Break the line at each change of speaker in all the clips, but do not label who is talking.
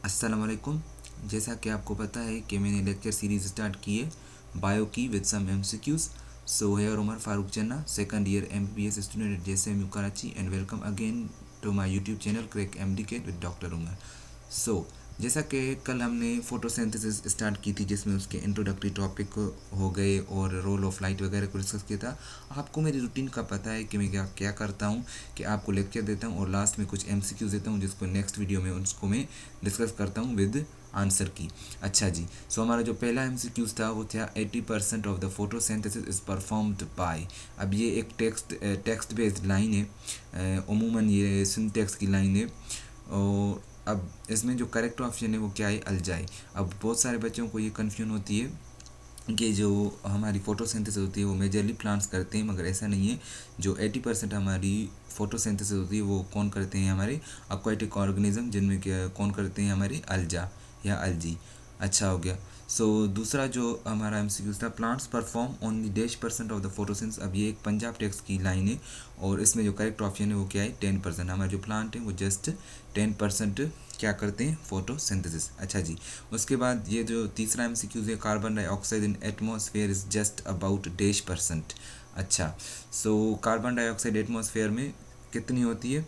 अस्सलाम वालेकुम। जैसा कि आपको पता है कि मैंने लेक्चर सीरीज स्टार्ट की है बायो की with some MCQs. So here Umar Farooq Janna, second year MBBS student at JSMU Karachi, and welcome again to my YouTube channel crack MDCAT with doctor Umar. So जैसा कि कल हमने फोटोसिंथेसिस स्टार्ट की थी, जिसमें उसके इंट्रोडक्टरी टॉपिक हो गए और रोल ऑफ लाइट वगैरह को डिस्कस किया था। आपको मेरी रूटीन का पता है कि मैं क्या क्या करता हूँ, कि आपको लेक्चर देता हूँ और लास्ट में कुछ एमसीक्यूज देता हूँ, जिसको नेक्स्ट वीडियो में उसको मैं डिस्कस करता हूँ विद आंसर की। अच्छा जी, सो हमारा जो पहला एमसीक्यूज था वो था 80% of the photosynthesis is performed by. अब ये एक टेक्स्ट बेस्ड लाइन है, अमूमन ये सिंटेक्स की लाइन है। और अब इसमें जो करेक्ट ऑप्शन है वो क्या है, अलजाई। अब बहुत सारे बच्चों को ये कन्फ्यूजन होती है कि जो हमारी फोटोसिंथेसिस होती है वो मेजरली प्लांट्स करते हैं, मगर ऐसा नहीं है। जो 80% हमारी फोटोसिंथेसिस होती है वो कौन करते हैं, हमारे aquatic ऑर्गेनिज्म, जिनमें क्या कौन करते हैं, हमारे अल्जा या अलजी। अच्छा हो गया। सो दूसरा जो हमारा एमसीक्यू था, plants perform only -% of the photosynthesis. अब ये एक पंजाब टेक्स्ट की लाइन है और इसमें जो करेक्ट ऑप्शन है वो क्या है, 10%। हमारे जो प्लांट है वो जस्ट 10% क्या करते हैं, फोटोसिंथेसिस। अच्छा जी, उसके बाद ये जो तीसरा एमसीक्यू है, carbon dioxide in atmosphere is just about -%। अच्छा, सो कार्बन डाइऑक्साइड एटमॉस्फेयर में कितनी होती है,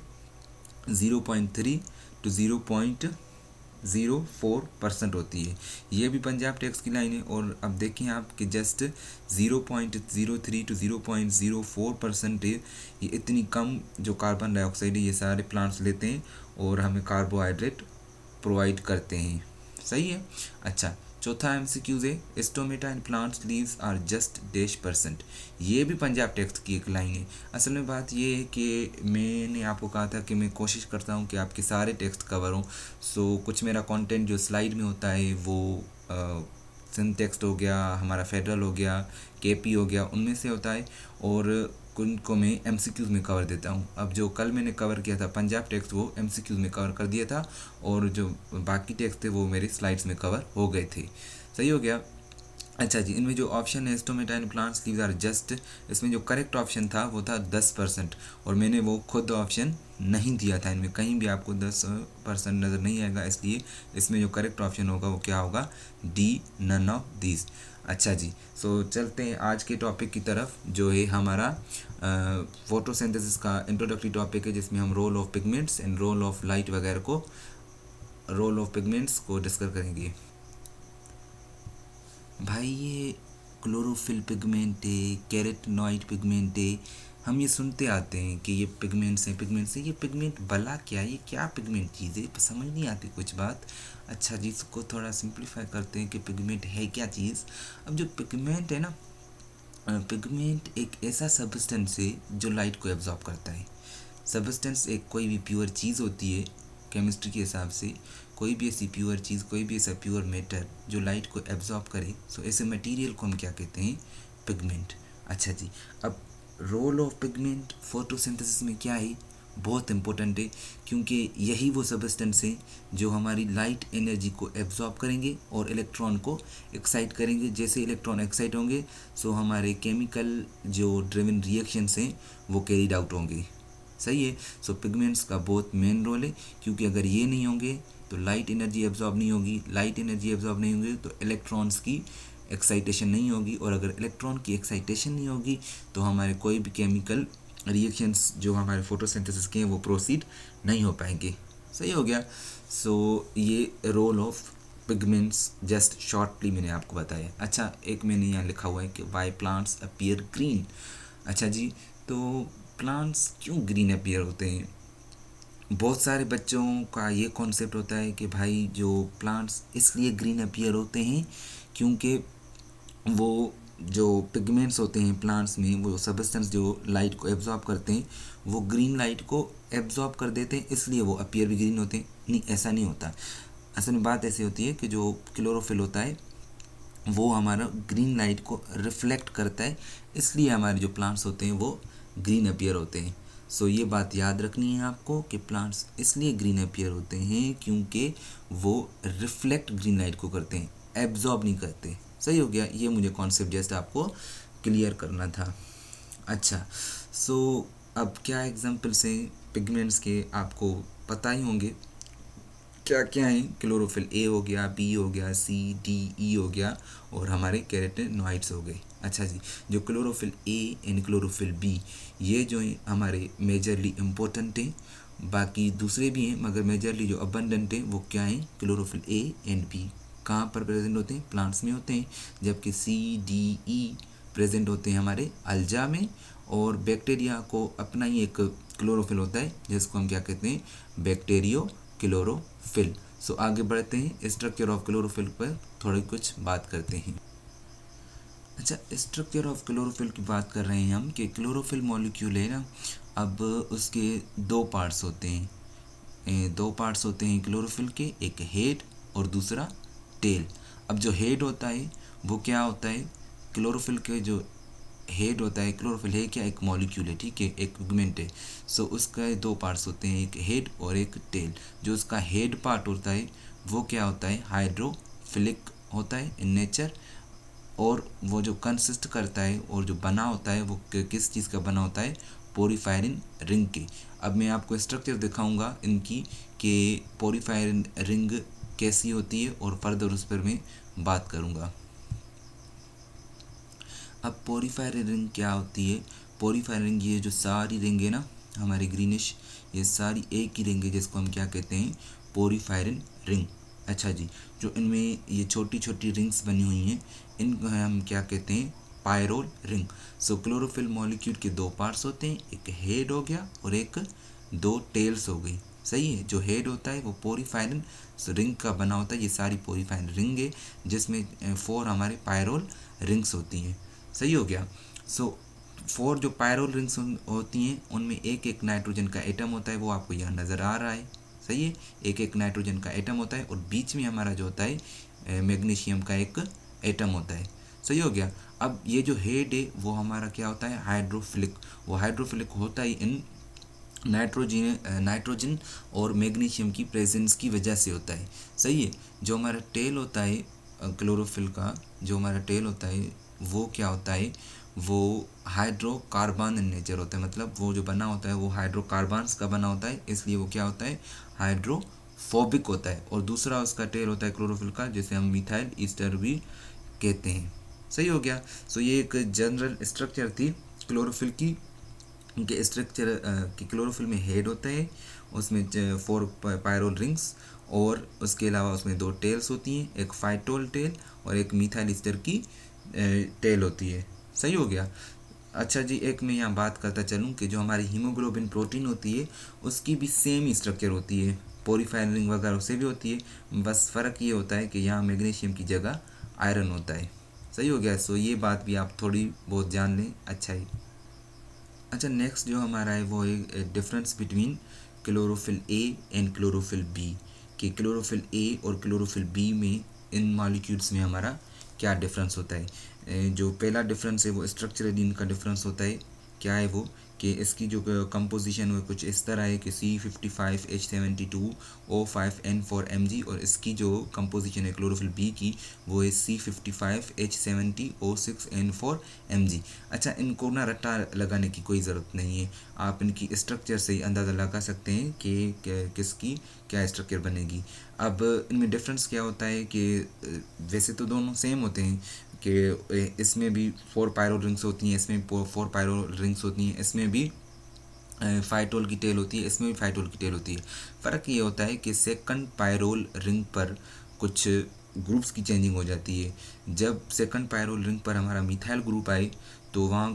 0.3 टू 0.04% होती है। ये भी पंजाब टेक्स की लाइन है। और अब देखें आप कि जस्ट 0.03 टू 0.04% है। ये इतनी कम जो कार्बन डाइऑक्साइड है ये सारे प्लांट्स लेते हैं और हमें कार्बोहाइड्रेट प्रोवाइड करते हैं। सही है। अच्छा, चौथा एमसीक्यूज है, stomata and plants leaves are just -%। ये भी पंजाब टेक्स्ट की एक लाइन है। असल में बात ये है कि मैंने आपको कहा था कि मैं कोशिश करता हूँ कि आपके सारे टेक्स्ट कवर हों। सो कुछ मेरा कंटेंट जो स्लाइड में होता है वो सिंटेक्स्ट हो गया, हमारा फेडरल हो गया, केपी हो गया, उनमें से होता है। और उनको मैं एमसीक्यूज़ में कवर देता हूँ। अब जो कल मैंने कवर किया था पंजाब टेक्स्ट, वो एमसीक्यूज़ में कवर कर दिया था और जो बाकी टेक्स्ट थे वो मेरे स्लाइड्स में कवर हो गए थे। सही हो गया। अच्छा जी, इनमें जो ऑप्शन है stomata and plants leaves are just, इसमें जो करेक्ट ऑप्शन था वो था 10%। और मैंने वो खुद ऑप्शन नहीं दिया था, इनमें कहीं भी आपको 10% नज़र नहीं आएगा, इसलिए इसमें जो करेक्ट ऑप्शन होगा वो क्या होगा, डी, नन ऑफ दिस। अच्छा जी, सो चलते हैं आज के टॉपिक की तरफ, जो है हमारा फोटोसिंथेसिस का इंट्रोडक्टरी टॉपिक है, जिसमें हम role of pigments and role of light वगैरह को, रोल ऑफ पिगमेंट्स को डिस्कस करेंगे। भाई ये क्लोरोफिल पिगमेंट है, कैरेटनॉइड पिगमेंट है, हम ये सुनते आते हैं कि ये पिगमेंट्स हैं, पिगमेंट्स हैं। ये पिगमेंट भला क्या है, ये क्या पिगमेंट चीज़ है, समझ नहीं आती कुछ बात। अच्छा जी, इसको थोड़ा सिंप्लीफाई करते हैं कि पिगमेंट है क्या चीज़। अब जो पिगमेंट है ना, पिगमेंट एक ऐसा सब्सटेंस है जो लाइट को एब्जॉर्ब करता है। सब्सटेंस एक कोई भी प्योर चीज़ होती है केमिस्ट्री के हिसाब से, कोई भी ऐसी प्योर चीज़, कोई भी ऐसा प्योर मैटर जो लाइट को एब्जॉर्ब करे, सो ऐसे मटेरियल को हम क्या कहते हैं, पिगमेंट। अच्छा जी, अब रोल ऑफ पिगमेंट फोटोसिंथेसिस में क्या है, बहुत इंपॉर्टेंट है, क्योंकि यही वो सब्सटेंस है जो हमारी लाइट एनर्जी को एब्जॉर्ब करेंगे और इलेक्ट्रॉन को एक्साइट करेंगे। जैसे इलेक्ट्रॉन एक्साइट होंगे सो हमारे केमिकल जो ड्रिवन रिएक्शंस हैं वो कैरीड आउट होंगे। सही है। सो पिगमेंट्स का बहुत मेन रोल है, क्योंकि अगर ये नहीं होंगे तो लाइट एनर्जी एब्जॉर्ब नहीं होगी, लाइट एनर्जी एब्जॉर्ब नहीं होगी तो इलेक्ट्रॉन्स की एक्साइटेशन नहीं होगी, और अगर इलेक्ट्रॉन की एक्साइटेशन नहीं होगी तो हमारे कोई भी केमिकल रिएक्शंस जो हमारे फोटोसिंथेसिस के हैं वो प्रोसीड नहीं हो पाएंगे। सही हो गया। सो ये role of pigments just shortly मैंने आपको बताया। अच्छा, एक मैंने यहाँ लिखा हुआ है कि वाई प्लांट्स अपीयर ग्रीन। अच्छा जी, तो प्लांट्स क्यों ग्रीन अपीयर होते हैं। बहुत सारे बच्चों का ये कॉन्सेप्ट होता है कि भाई जो प्लांट्स इसलिए ग्रीन अपीयर होते हैं क्योंकि वो जो पिगमेंट्स होते हैं प्लांट्स में, वो सब्सटेंस जो लाइट को एब्जॉर्ब करते हैं वो ग्रीन लाइट को एब्जॉर्ब कर देते हैं, इसलिए वो अपीयर भी ग्रीन होते हैं। नहीं, ऐसा नहीं होता। असल में बात ऐसी होती है कि जो क्लोरोफिल होता है वो हमारा ग्रीन लाइट को रिफ्लेक्ट करता है, इसलिए हमारे जो प्लांट्स होते हैं वो ग्रीन अपीयर होते हैं। सो ये बात याद रखनी है आपको कि प्लांट्स इसलिए ग्रीन अपीयर होते हैं क्योंकि वो रिफ्लेक्ट ग्रीन लाइट को करते हैं, एब्जॉर्ब नहीं करते। सही हो गया। ये मुझे कॉन्सेप्ट जस्ट आपको क्लियर करना था। अच्छा, सो अब क्या एग्जांपल्स हैं पिगमेंट्स के, आपको पता ही होंगे। क्या क्या है, क्लोरोफिल ए हो गया, बी हो गया, सी डी ई हो गया, और हमारे कैरोटेनॉइड्स हो गए। अच्छा जी, जो chlorophyll A and chlorophyll B, ये जो है हमारे मेजरली इम्पोर्टेंट हैं। बाकी दूसरे भी हैं मगर मेजरली जो अबंडेंट हैं वो क्या हैं, क्लोरोफिल ए एंड बी। कहाँ पर प्रेजेंट होते हैं, प्लांट्स में होते हैं, जबकि सी डी ई प्रेजेंट होते हैं हमारे अल्जा में। और बैक्टीरिया को अपना ही एक क्लोरोफिल होता है जिसको हम क्या कहते हैं, बैक्टीरियो क्लोरोफिल। सो आगे बढ़ते हैं, स्ट्रक्चर ऑफ क्लोरोफिल पर थोड़ी कुछ बात करते हैं। अच्छा, स्ट्रक्चर ऑफ क्लोरोफिल की बात कर रहे हैं हम कि क्लोरोफिल मॉलिक्यूल है ना, अब उसके दो पार्ट्स होते हैं। दो पार्ट्स होते हैं क्लोरोफिल के, एक हेड और दूसरा टेल। अब जो हेड होता है वो क्या होता है, क्लोरोफिल के जो हेड होता है, क्लोरोफिल है क्या, एक मॉलिक्यूल है, ठीक है, एक पिगमेंट है। सो उसका दो पार्ट्स होते हैं, एक हेड और एक टेल। जो उसका हेड पार्ट होता है वो क्या होता है, हाइड्रोफिलिक होता है इन नेचर, और वो जो कंसिस्ट करता है और जो बना होता है वो किस चीज़ का बना होता है, पोरीफायरिन रिंग के। अब मैं आपको स्ट्रक्चर दिखाऊंगा इनकी कि पोरीफायरिन रिंग कैसी होती है, और फर्दर उस पर मैं बात करूंगा। अब पोरीफायरिन रिंग क्या होती है, पोरीफायरिन रिंग, ये जो सारी रिंग है ना हमारी ग्रीनिश, ये सारी एक ही रिंग है जिसको हम क्या कहते हैं, पोरीफायरिन रिंग। अच्छा जी, जो इनमें ये छोटी छोटी रिंग्स बनी हुई हैं इनको हम क्या कहते हैं, पायरोल रिंग। सो क्लोरोफिल मॉलिक्यूल के दो पार्ट्स होते हैं, एक हेड हो गया और एक दो टेल्स हो गई। सही है, जो हेड होता है वो पोरीफायरिन रिंग का बना होता है, ये सारी पोरीफायरिन रिंग है जिसमें 4 हमारे पायरोल रिंग्स होती हैं। सही हो गया। सो 4 जो पायरोल रिंग्स होती हैं उनमें एक एक नाइट्रोजन का एटम होता है, वो आपको यहाँ नज़र आ रहा है। सही है, एक एक नाइट्रोजन का एटम होता है, और बीच में हमारा जो होता है मैग्नीशियम का एक एटम होता है। सही हो गया। अब ये जो हेड है वो हमारा क्या होता है, हाइड्रोफिलिक। वो हाइड्रोफिलिक होता ही इन नाइट्रोजन और मैग्नीशियम की प्रेजेंस की वजह से होता है। सही है। जो हमारा टेल होता है क्लोरोफिल का, जो हमारा टेल होता है वो क्या होता है, वो हाइड्रोकार्बन इन नेचर होता है, मतलब वो जो बना होता है वो हाइड्रोकार्बन्स का बना होता है, इसलिए वो क्या होता है, हाइड्रोफोबिक होता है। और दूसरा उसका टेल होता है क्लोरोफिल का, जिसे हम मिथाइल ईस्टर भी कहते हैं। सही हो गया। सो ये एक जनरल स्ट्रक्चर थी क्लोरोफिल की। उनके स्ट्रक्चर की क्लोरोफिल में हेड होता है, उसमें 4 पायरोल रिंग्स, और उसके अलावा उसमें 2 टेल्स होती हैं, एक फाइटोल टेल और एक मिथाइल ईस्टर की टेल होती है। सही हो गया। अच्छा जी, एक मैं यहाँ बात करता चलूँ कि जो हमारी हीमोग्लोबिन प्रोटीन होती है उसकी भी सेम ही स्ट्रक्चर होती है, पोरीफायरिन रिंग वगैरह उससे भी होती है, बस फ़र्क ये होता है कि यहाँ मैग्नीशियम की जगह आयरन होता है। सही हो गया। सो ये बात भी आप थोड़ी बहुत जान लें, अच्छा ही। अच्छा, नेक्स्ट जो हमारा है वो है difference between chlorophyll A and chlorophyll B, कि क्लोरोफिल ए और क्लोरोफिल बी में इन मॉलिक्यूल्स में हमारा क्या डिफरेंस होता है। जो पहला डिफरेंस है वो स्ट्रक्चरली इनका डिफरेंस होता है। क्या है वो, कि इसकी जो कंपोजिशन है कुछ इस तरह है कि C55H72O5N4Mg, और इसकी जो कंपोजिशन है क्लोरोफिल बी की वो है C55H70O6N4Mg। अच्छा, इनको ना रट्टा लगाने की कोई ज़रूरत नहीं है, आप इनकी स्ट्रक्चर से ही अंदाज़ा लगा सकते हैं कि किसकी क्या स्ट्रक्चर बनेगी। अब इनमें डिफरेंस क्या होता है कि वैसे तो दोनों सेम होते हैं, कि इसमें भी 4 पायरोल रिंग्स होती हैं, इसमें 4 पायरोल रिंग्स होती हैं, इसमें भी फाइटोल की टेल होती है, इसमें भी फाइटोल की टेल होती है। फ़र्क ये होता है कि सेकंड पायरोल रिंग पर कुछ ग्रुप्स की चेंजिंग हो जाती है। जब सेकंड पायरोल रिंग पर हमारा मिथाइल ग्रुप आए तो वहाँ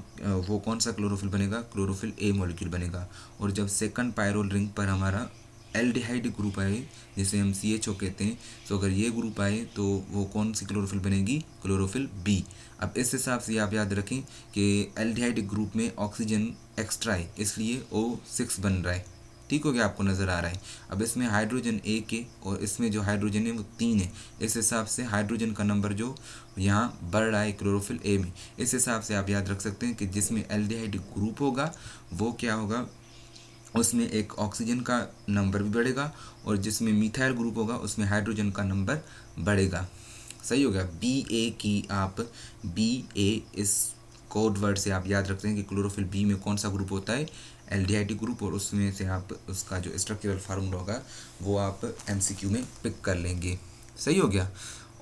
वो कौन सा क्लोरोफिल बनेगा, क्लोरोफिल ए मॉलिक्यूल बनेगा। और जब सेकंड पायरोल रिंग पर हमारा एल्डिहाइड ग्रुप आए, जिसे हम CHO कहते हैं, तो अगर ये ग्रुप आए तो वो कौन सी क्लोरोफिल बनेगी, क्लोरोफिल बी। अब इस हिसाब से आप याद रखें कि एल्डिहाइड ग्रुप में ऑक्सीजन एक्स्ट्रा है, इसलिए O6 बन रहा है। ठीक हो गया, आपको नज़र आ रहा है। अब इसमें हाइड्रोजन एक है और इसमें जो हाइड्रोजन है वो 3 है, इस हिसाब से हाइड्रोजन का नंबर जो यहाँ बढ़ रहा है क्लोरोफिल ए में। इस हिसाब से आप याद रख सकते हैं कि जिसमें एल्डिहाइड ग्रुप होगा वो क्या होगा, उसमें एक ऑक्सीजन का नंबर भी बढ़ेगा, और जिसमें मिथाइल ग्रुप होगा उसमें हाइड्रोजन का नंबर बढ़ेगा। सही हो गया। BA की आप BA इस कोड वर्ड से आप याद रखते हैं कि क्लोरोफिल बी में कौन सा ग्रुप होता है, एल्डिहाइड ग्रुप, और उसमें से आप उसका जो स्ट्रक्चरल फार्मूला होगा वो आप एमसीक्यू में पिक कर लेंगे। सही हो गया।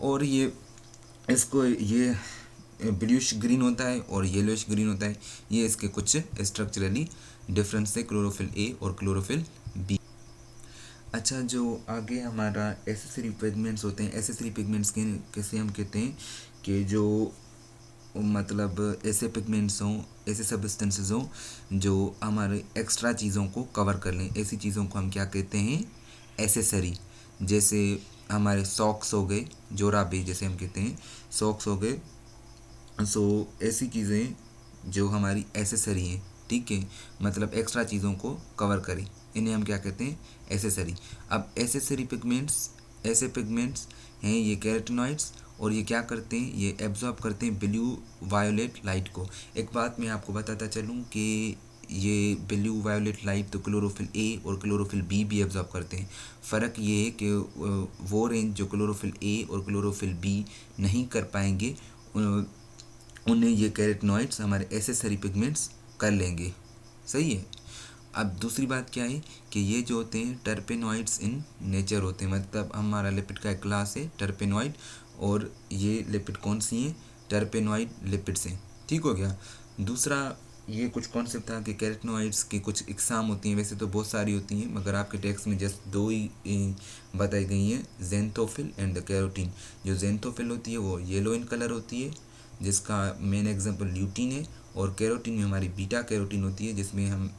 और ये इसको ये ब्लूइश ग्रीन होता है और येलोइश ग्रीन होता है, ये इसके कुछ स्ट्रक्चरली डिफरेंस है क्लोरोफिल ए और क्लोरोफिल बी। अच्छा, जो आगे हमारा एसेसरी पिगमेंट्स होते हैं, एसेसरी पिगमेंट्स के कैसे हम कहते हैं कि जो मतलब ऐसे पिगमेंट्स हों, ऐसे सब्सटेंसेस हों जो हमारे एक्स्ट्रा चीज़ों को कवर कर लें, ऐसी चीज़ों को हम क्या कहते हैं, एसेसरी। जैसे हमारे सॉक्स हो गए, जोराबे जैसे हम कहते हैं, सॉक्स हो गए। सो ऐसी चीज़ें जो हमारी एसेसरी हैं, ठीक है, मतलब एक्स्ट्रा चीज़ों को कवर करें, इन्हें हम क्या कहते हैं, एसेसरी। अब एसेसरी पिगमेंट्स, ऐसे पिगमेंट्स हैं ये कैरोटिनॉइड्स, और ये क्या करते हैं, ये एब्जॉर्ब करते हैं ब्लू वायोलेट लाइट को। एक बात मैं आपको बताता चलूँ कि ये ब्लू वायोलेट लाइट तो क्लोरोफिल ए और क्लोरोफिल बी भी एब्जॉर्ब करते हैं। फ़र्क ये है कि वो रेंज जो क्लोरोफिल ए और क्लोरोफिल बी नहीं कर पाएंगे, उन्हें ये कैरोटिनॉइड्स हमारे एसेसरी पिगमेंट्स कर लेंगे। सही है। अब दूसरी बात क्या है कि ये जो होते हैं टर्पेनॉइड्स इन नेचर होते हैं, मतलब हमारा लिपिड का एक क्लास है टर्पेनॉइड, और ये लिपिड कौन सी हैं, टर्पेनॉइड लिपिड्स हैं। ठीक हो गया। दूसरा ये कुछ कॉन्सेप्ट था कि कैरोटिनॉइड्स की कुछ इकसाम होती हैं, वैसे तो बहुत सारी होती हैं मगर आपके टेक्स्ट में जस्ट दो ही बताई गई हैं, ज़ेंथोफिल एंड द कैरोटीन। जो ज़ेंथोफिल होती है वो येलो इन कलर होती है, जिसका मेन एग्जांपल ल्यूटीन है, और कैरोटीन में हमारी बीटा कैरोटीन होती है जिसमें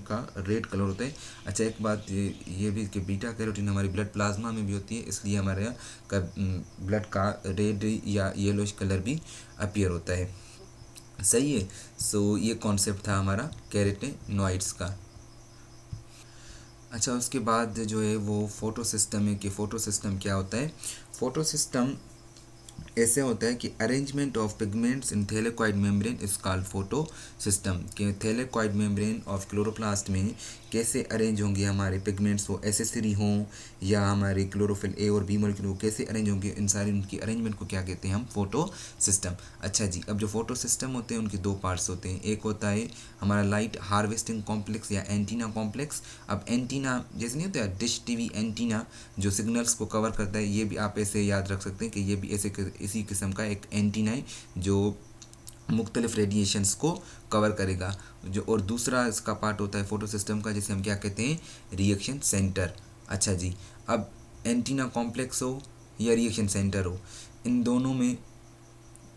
का रेड कलर होता है। अच्छा, एक बात ये भी कि बीटा कैरोटीन हमारी ब्लड प्लाज्मा में भी होती है, इसलिए हमारे यहाँ का ब्लड का रेड या येलोइश कलर भी अपीयर होता है। सही है। सो ये कॉन्सेप्ट था हमारा कैरोटिनॉइड्स का। अच्छा, उसके बाद जो है वो फोटो सिस्टम है कि फोटो सिस्टम क्या होता है। फोटो सिस्टम ऐसे होता है कि arrangement of pigments in thylakoid membrane is called photo system. कि थैलेकॉइड मेम्ब्रेन ऑफ क्लोरोप्लास्ट में कैसे अरेंज होंगे हमारे पिगमेंट्स, वो एसेसरी हों या हमारे क्लोरोफिल ए और बी मॉलिक्यूल, वो कैसे अरेंज होंगे, इन सारी उनकी अरेंजमेंट को क्या कहते हैं हम, फोटो सिस्टम। अच्छा जी, अब जो फोटो सिस्टम होते हैं उनके दो पार्ट्स होते हैं। एक होता है हमारा लाइट हार्वेस्टिंग कॉम्प्लेक्स या एंटीना कॉम्प्लेक्स। अब एंटीना जैसे नहीं होता है डिश टीवी एंटीना जो सिग्नल्स को कवर करता है, ये भी आप ऐसे याद रख सकते हैं कि ये भी ऐसे इसी किस्म का एक एंटीना है जो मुख्तलिफ रेडिएशंस को कवर करेगा। जो और दूसरा इसका पार्ट होता है फोटो सिस्टम का, जिसे हम क्या कहते हैं, रिएक्शन सेंटर। अच्छा जी, अब एंटीना कॉम्प्लेक्स हो या रिएक्शन सेंटर हो, इन दोनों में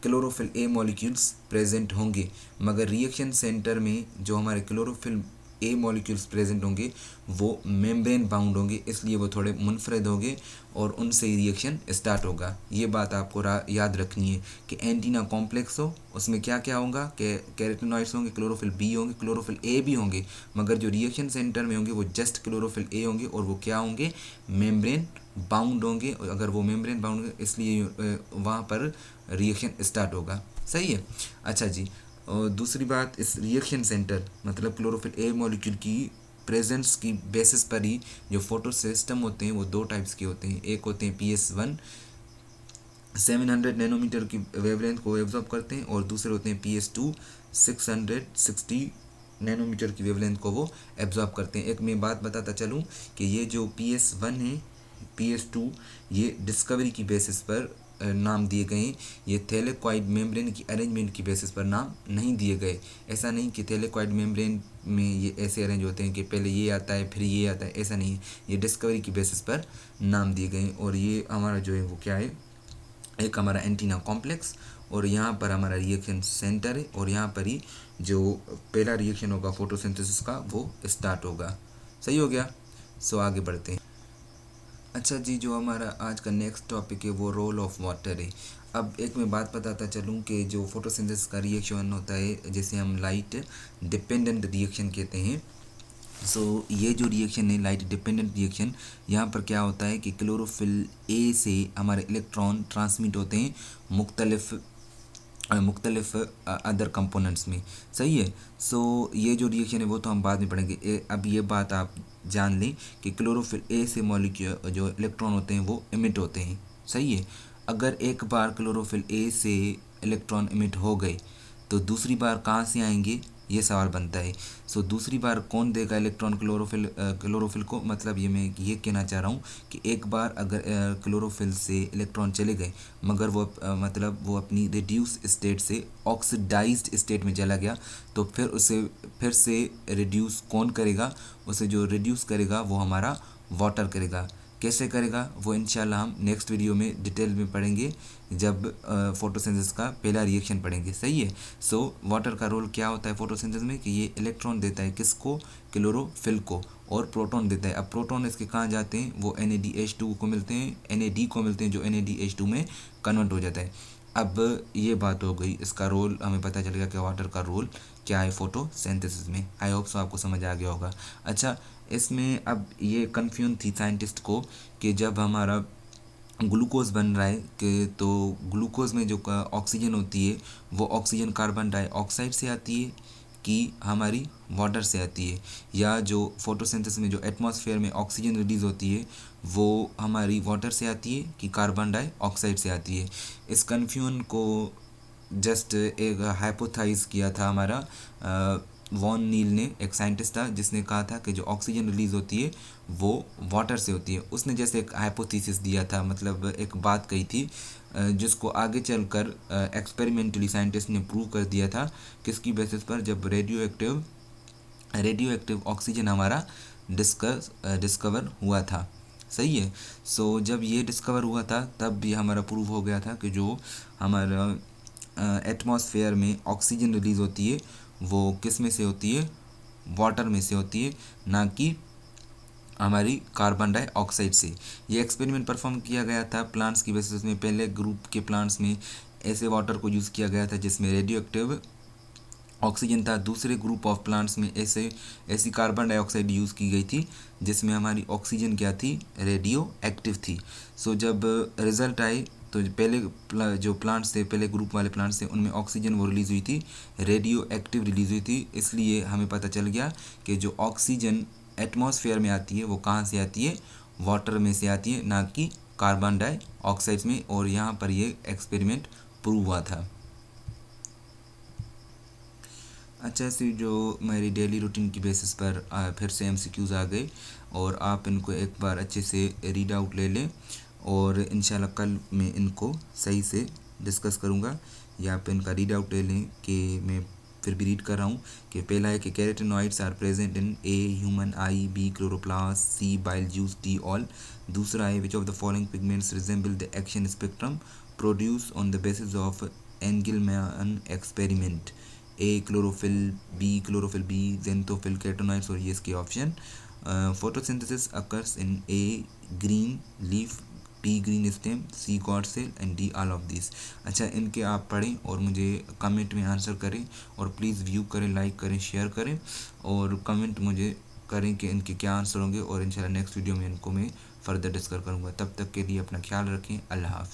क्लोरोफिल ए मॉलिक्यूल्स प्रेजेंट होंगे, मगर रिएक्शन सेंटर में जो हमारे क्लोरोफिल ए मॉलिक्यूल्स प्रेजेंट होंगे वो मेम्ब्रेन बाउंड होंगे, इसलिए वो थोड़े मुनफरद होंगे और उनसे ही रिएक्शन स्टार्ट होगा। ये बात आपको याद रखनी है कि एंटीना कॉम्प्लेक्स हो उसमें क्या क्या होगा, कि कैरोटिनॉइड्स होंगे, क्लोरोफिल बी होंगे, क्लोरोफिल ए भी होंगे, मगर जो रिएक्शन सेंटर में होंगे वो जस्ट क्लोरोफिल ए होंगे, और वो क्या होंगे, मेम्ब्रेन बाउंड होंगे। और अगर वो मेम्ब्रेन बाउंड होंगे इसलिए वहाँ पर रिएक्शन स्टार्ट होगा। सही है। अच्छा जी, और दूसरी बात, इस रिएक्शन सेंटर मतलब क्लोरोफिल ए मॉलिक्यूल की प्रेजेंस की बेसिस पर ही जो फोटो सिस्टम होते हैं वो दो टाइप्स के होते हैं। एक होते हैं PS1 700 नैनोमीटर की वेवलेंथ को एब्जॉर्ब करते हैं, और दूसरे होते हैं PS2 660 नैनोमीटर की वेवलेंथ को वो एब्जॉर्ब करते हैं। एक मैं बात बताता चलूँ कि ये जो PS1 है, PS2, ये डिस्कवरी की बेसिस पर नाम दिए गए हैं। ये थैलेकॉइड मेम्ब्रेन की अरेंजमेंट की बेसिस पर नाम नहीं दिए गए। ऐसा नहीं कि थैलेकॉइड मेम्ब्रेन में ये ऐसे अरेंज होते हैं कि पहले ये आता है फिर ये आता है, ऐसा नहीं है। ये डिस्कवरी की बेसिस पर नाम दिए गए हैं। और ये हमारा जो है वो क्या है, एक हमारा एंटीना कॉम्प्लेक्स, और यहाँ पर हमारा रिएक्शन सेंटर है, और यहाँ पर ही जो पहला रिएक्शन होगा फोटोसिंथेसिस का वो स्टार्ट होगा। सही हो गया। सो आगे बढ़ते हैं। अच्छा जी, जो हमारा आज का नेक्स्ट टॉपिक है वो रोल ऑफ वाटर है। अब एक मैं बात बताता चलूँ कि जो फोटोसिंथेसिस का रिएक्शन होता है जिसे हम लाइट डिपेंडेंट रिएक्शन कहते हैं। ये जो रिएक्शन है लाइट डिपेंडेंट रिएक्शन, यहाँ पर क्या होता है कि क्लोरोफिल ए से हमारे इलेक्ट्रॉन ट्रांसमिट होते हैं मुख्तलिफ अदर कंपोनेंट्स में। सही है। ये जो रिएक्शन है वो तो हम बाद में पढ़ेंगे। अब ये बात आप जान लें कि क्लोरोफिल ए से मॉलिक्यूल जो इलेक्ट्रॉन होते हैं वो इमिट होते हैं। सही है। अगर एक बार क्लोरोफिल ए से इलेक्ट्रॉन इमिट हो गए तो दूसरी बार कहाँ से आएंगे, ये सवाल बनता है। सो दूसरी बार कौन देगा इलेक्ट्रॉन क्लोरोफिल को, मतलब ये मैं ये कहना चाह रहा हूँ कि एक बार अगर क्लोरोफिल से इलेक्ट्रॉन चले गए मगर वो मतलब वो अपनी रिड्यूस स्टेट से ऑक्सीडाइज्ड स्टेट में चला गया, तो फिर उसे फिर से रिड्यूस कौन करेगा, उसे जो रिड्यूस करेगा वो हमारा वाटर करेगा। कैसे करेगा वो इंशाल्लाह हम नेक्स्ट वीडियो में डिटेल में पढ़ेंगे, जब फोटोसिंथेसिस का पहला रिएक्शन पढ़ेंगे। सही है। सो वाटर का रोल क्या होता है फोटोसिंथेसिस में कि ये इलेक्ट्रॉन देता है किसको, क्लोरोफिल को, और प्रोटॉन देता है। अब प्रोटॉन इसके कहाँ जाते हैं, वो NADH2 को मिलते हैं, NAD को मिलते हैं, जो NADH2 में कन्वर्ट हो जाता है। अब ये बात हो गई, इसका रोल हमें पता चल गया कि वाटर का रोल क्या है फोटोसिंथेसिस में। आई होप सो आपको समझ आ गया होगा। अच्छा, इसमें अब ये कन्फ्यूजन थी साइंटिस्ट को कि जब हमारा ग्लूकोज बन रहा है कि तो ग्लूकोज में जो ऑक्सीजन होती है वो ऑक्सीजन कार्बन डाइऑक्साइड से आती है कि हमारी वाटर से आती है, या जो फोटोसिंथेसिस में जो एटमॉस्फेयर में ऑक्सीजन रिलीज होती है वो हमारी वाटर से आती है कि कार्बन डाइऑक्साइड से आती है। इस कन्फ्यूजन को जस्ट एक हाइपोथाइज किया था हमारा वॉन नील ने, एक साइंटिस्ट था जिसने कहा था कि जो ऑक्सीजन रिलीज होती है वो वाटर से होती है। उसने जैसे एक हाइपोथेसिस दिया था, मतलब एक बात कही थी जिसको आगे चलकर एक्सपेरिमेंटली साइंटिस्ट ने प्रूव कर दिया था। किसकी बेसिस पर, जब रेडियो एक्टिव ऑक्सीजन हमारा डिस्कवर हुआ था। सही है। सो जब ये डिस्कवर हुआ था तब भी हमारा प्रूव हो गया था कि जो हमारा एटमॉस्फेयर में ऑक्सीजन रिलीज़ होती है वो किस में से होती है, वाटर में से होती है, ना कि हमारी कार्बन डाइऑक्साइड से। ये एक्सपेरिमेंट परफॉर्म किया गया था प्लांट्स की बेसिस में। पहले ग्रुप के प्लांट्स में ऐसे वाटर को यूज़ किया गया था जिसमें रेडियो एक्टिव ऑक्सीजन था। दूसरे ग्रुप ऑफ प्लांट्स में ऐसी कार्बन डाइऑक्साइड यूज़ की गई थी जिसमें हमारी ऑक्सीजन क्या थी, रेडियो एक्टिव थी। सो जब रिज़ल्ट आए तो पहले जो प्लांट्स थे, पहले ग्रुप वाले प्लांट्स थे, उनमें ऑक्सीजन वो रिलीज़ हुई थी, रेडियो एक्टिव रिलीज़ हुई थी। इसलिए हमें पता चल गया कि जो ऑक्सीजन एटमॉस्फेयर में आती है वो कहाँ से आती है, वाटर में से आती है, ना कि कार्बन डाइऑक्साइड में। और यहाँ पर ये एक्सपेरिमेंट प्रूव हुआ था। अच्छा, ऐसे जो मेरी डेली रूटीन की बेसिस पर फिर से MCQs आ गए और आप इनको एक बार अच्छे से रीड आउट ले लें और इंशाल्लाह कल मैं इनको सही से डिस्कस करूँगा, या आप इनका रीड आउट ले लें कि मैं फिर भी रीड कर रहा हूँ। कि पहला है कि carotenoids are present in A human eye, B chloroplast, C bile juice, D all. दूसरा है which of the following pigments resemble the action spectrum produce on the basis of Engelmann experiment. A chlorophyll, B xanthophyll, carotenoids, और ये इसके option. Photosynthesis occurs in A green leaf, B green stem, C guard cell and D all of this. अच्छा, इनके आप पढ़ें और मुझे comment में आंसर करें, और प्लीज़ व्यू करें, लाइक करें, शेयर करें, और कमेंट मुझे करें कि इनके क्या आंसर होंगे, और इंशाल्लाह नेक्स्ट वीडियो में इनको मैं फर्दर डिस्कस करूँगा। तब तक के लिए अपना ख्याल रखें। अल्लाह हाफ़िज़।